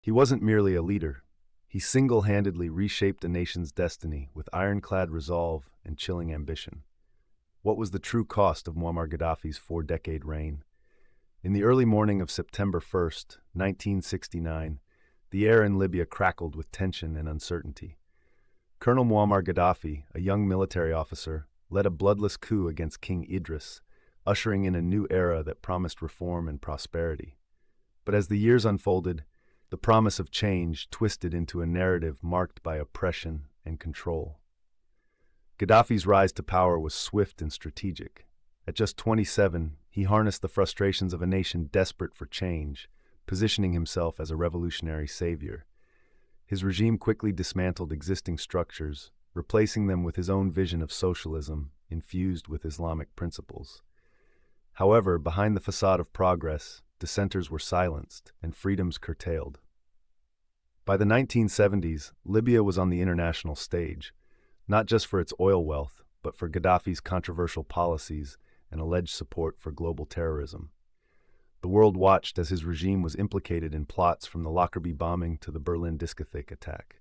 He wasn't merely a leader. He single-handedly reshaped a nation's destiny with ironclad resolve and chilling ambition. What was the true cost of Muammar Gaddafi's four-decade reign? In the early morning of September 1st, 1969, the air in Libya crackled with tension and uncertainty. Colonel Muammar Gaddafi, a young military officer, led a bloodless coup against King Idris, ushering in a new era that promised reform and prosperity. But as the years unfolded, the promise of change twisted into a narrative marked by oppression and control. Gaddafi's rise to power was swift and strategic. At just 27, he harnessed the frustrations of a nation desperate for change, positioning himself as a revolutionary savior. His regime quickly dismantled existing structures, replacing them with his own vision of socialism infused with Islamic principles. However, behind the facade of progress, dissenters were silenced and freedoms curtailed. By the 1970s, Libya was on the international stage, not just for its oil wealth, but for Gaddafi's controversial policies and alleged support for global terrorism. The world watched as his regime was implicated in plots from the Lockerbie bombing to the Berlin discotheque attack.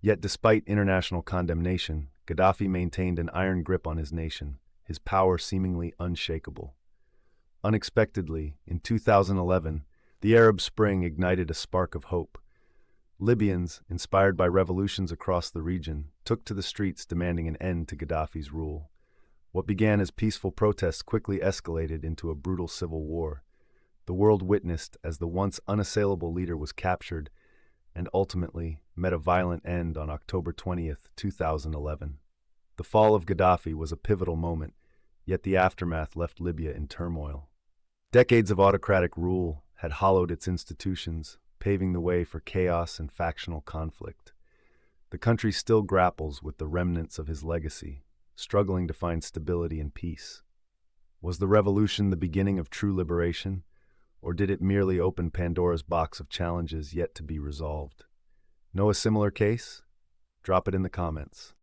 Yet despite international condemnation, Gaddafi maintained an iron grip on his nation, his power seemingly unshakable. Unexpectedly, in 2011, the Arab Spring ignited a spark of hope. Libyans, inspired by revolutions across the region, took to the streets demanding an end to Gaddafi's rule. What began as peaceful protests quickly escalated into a brutal civil war. The world witnessed as the once unassailable leader was captured and ultimately met a violent end on October 20th, 2011. The fall of Gaddafi was a pivotal moment, yet the aftermath left Libya in turmoil. Decades of autocratic rule had hollowed its institutions, paving the way for chaos and factional conflict. The country still grapples with the remnants of his legacy, struggling to find stability and peace. Was the revolution the beginning of true liberation, or did it merely open Pandora's box of challenges yet to be resolved? Know a similar case? Drop it in the comments.